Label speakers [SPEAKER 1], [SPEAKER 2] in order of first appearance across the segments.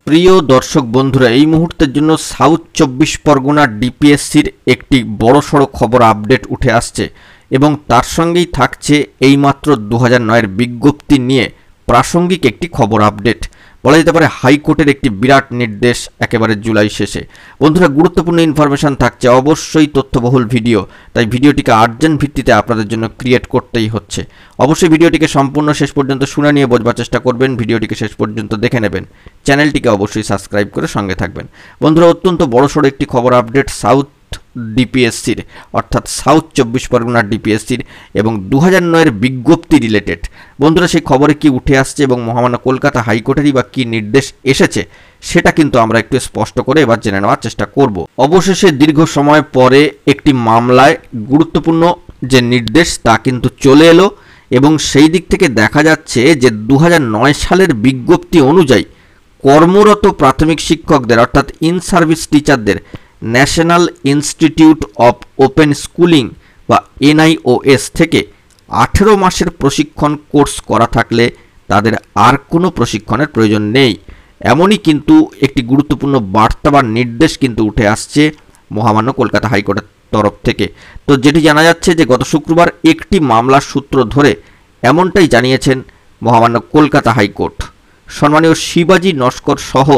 [SPEAKER 1] প্রিয় দর্শক বন্ধুরা, এই মুহূর্তের জন্য সাউথ 24 পরগনা ডিপিএসসির একটি বড়সড় খবর আপডেট উঠে আসছে এবং তার সঙ্গেই থাকছে এইমাত্র 2009-এর বিজ্ঞপ্তি নিয়ে প্রাসঙ্গিক একটি খবর আপডেট। বলা যেতে পারে হাইকোর্টের একটি বিরাট নির্দেশ একেবারে জুলাই শেষে। বন্ধুরা, গুরুত্বপূর্ণ ইনফরমেশন থাকছে, অবশ্যই তথ্যবহুল ভিডিও, তাই ভিডিওটিকে আর্জেন্ট ভিত্তিতে আপনাদের জন্য ক্রিয়েট করতেই হচ্ছে। অবশ্যই ভিডিওটিকে সম্পূর্ণ শেষ পর্যন্ত শুনে নিয়ে বোঝবার চেষ্টা করবেন, ভিডিওটিকে শেষ পর্যন্ত দেখে নেবেন, চ্যানেলটিকে অবশ্যই সাবস্ক্রাইব করে সঙ্গে থাকবেন। বন্ধুরা, অত্যন্ত বড়সড় একটি খবর আপডেট সাউথ ডিপিএসসির অর্থাৎ সাউথ 24 পরগনা ডিপিএসসির এবং 2009-এর বিজ্ঞপ্তি রিলেটেড। বন্ধুরা, সেই খবরে কি উঠে আসছে এবং মহামান্য কলকাতা হাইকোর্টেরই বা কী নির্দেশ এসেছে সেটা কিন্তু আমরা একটু স্পষ্ট করে এবার জেনে নেওয়ার চেষ্টা করব। অবশেষে দীর্ঘ সময় পরে একটি মামলায় গুরুত্বপূর্ণ যে নির্দেশ তা কিন্তু চলে এলো এবং সেই দিক থেকে দেখা যাচ্ছে যে 2009 সালের বিজ্ঞপ্তি অনুযায়ী কর্মরত প্রাথমিক শিক্ষকদের অর্থাৎ ইন সার্ভিস টিচারদের national institute of open schooling বা NIOS থেকে 18 মাসের প্রশিক্ষণ কোর্স করা থাকলে তাদের আর কোনো প্রশিক্ষণের প্রয়োজন নেই। এমনই কিন্তু একটি গুরুত্বপূর্ণ বার্তা বা নির্দেশ কিন্তু উঠে আসছে মহামান্য কলকাতা হাইকোর্টের তরফ থেকে। তো যেটি জানা যাচ্ছে যে গত শুক্রবার একটি মামলার সূত্র ধরে এমনটাই জানিয়েছেন মহামান্য কলকাতা হাইকোর্ট। সম্মানীয় শিবাজি নস্কর সহ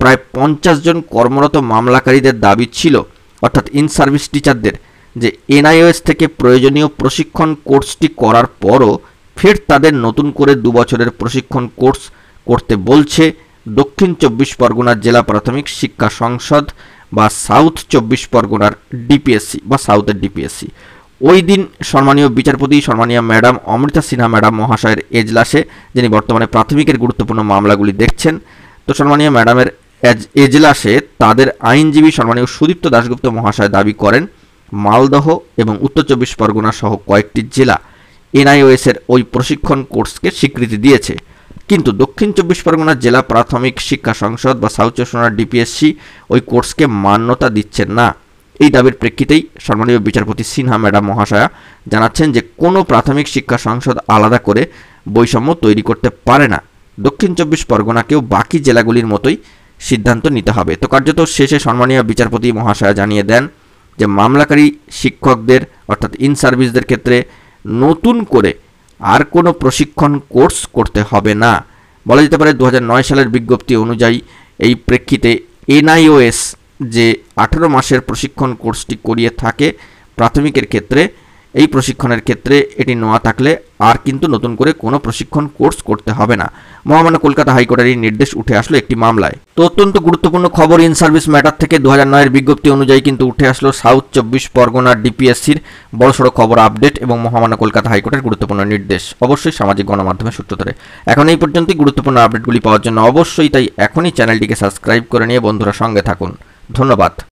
[SPEAKER 1] প্রায় 50 জন কর্মরত মামলাকারীদের দাবি ছিল অর্থাৎ ইন সার্ভিস টিচারদের যে NIOS থেকে প্রয়োজনীয় প্রশিক্ষণ কোর্সটি করার পরও ফের তাদের নতুন করে 2 বছরের প্রশিক্ষণ কোর্স করতে বলছে দক্ষিণ 24 পরগনার জেলা প্রাথমিক শিক্ষা সংসদ বা সাউথ 24 পরগনার ডিপিএসসি বা সাউথের ডিপিএসসি। ওই দিন সম্মানীয় বিচারপতি সম্মানীয় ম্যাডাম অমৃতা সিনহা ম্যাডাম মহাশয়ের এজলাসে, যিনি বর্তমানে প্রাথমিকের গুরুত্বপূর্ণ মামলাগুলি দেখছেন, তো সম্মানীয় ম্যাডামের এজলাসে তাদের আইনজীবী সম্মানীয় সুদীপ্ত দাশগুপ্ত মহাশয় দাবি করেন মালদহ এবং উত্তর 24 পরগনা সহ কয়েকটি জেলা NIOS এর ওই প্রশিক্ষণ কোর্সকে স্বীকৃতি দিয়েছে, কিন্তু দক্ষিণ 24 পরগনার জেলা প্রাথমিক শিক্ষা সংসদ বা সাউথ 24 পরগনার ডিপিএসসি ওই কোর্সকে মান্যতা দিচ্ছেন না। এই দাবির প্রেক্ষিতেই সম্মানীয় বিচারপতি সিনহা ম্যাডাম মহাশয়া জানাচ্ছেন যে কোনো প্রাথমিক শিক্ষা সংসদ আলাদা করে বৈষম্য তৈরি করতে পারে না, দক্ষিণ 24 পরগনাকেও বাকি জেলাগুলির মতোই সিদ্ধান্ত নিতে হবে। তো কার্যত শেষে সম্মানীয় বিচারপতি মহাশয়া জানিয়ে দেন যে মামলাকারী শিক্ষকদের অর্থাৎ ইন সার্ভিসদের ক্ষেত্রে নতুন করে আর কোনো প্রশিক্ষণ কোর্স করতে হবে না। বলা যেতে পারে 2009 সালের বিজ্ঞপ্তি অনুযায়ী এই প্রেক্ষিতে NIOS যে 18 মাসের প্রশিক্ষণ কোর্সটি করিয়ে থাকে প্রাথমিকের ক্ষেত্রে, এই প্রশিক্ষণের ক্ষেত্রে এটি নেওয়া থাকলে আর কিন্তু নতুন করে কোনো প্রশিক্ষণ কোর্স করতে হবে না। মহামান্য কলকাতা হাইকোর্টের এই নির্দেশ উঠে আসলো একটি মামলায়। তো অত্যন্ত গুরুত্বপূর্ণ খবর, ইন সার্ভিস ম্যাটার থেকে 2009-এর বিজ্ঞপ্তি অনুযায়ী কিন্তু উঠে আসলো সাউথ 24 পরগনার ডিপিএসসির বড়সড় খবর আপডেট এবং মহামান্য কলকাতা হাইকোর্টের গুরুত্বপূর্ণ নির্দেশ। অবশ্যই সামাজিক গণমাধ্যমের সূত্র ধরে এখন এই পর্যন্তই গুরুত্বপূর্ণ আপডেটগুলি পাওয়ার জন্য অবশ্যই তাই এখনই চ্যানেলটিকে সাবস্ক্রাইব করে নিয়ে বন্ধুরা সঙ্গে থাকুন। ধন্যবাদ।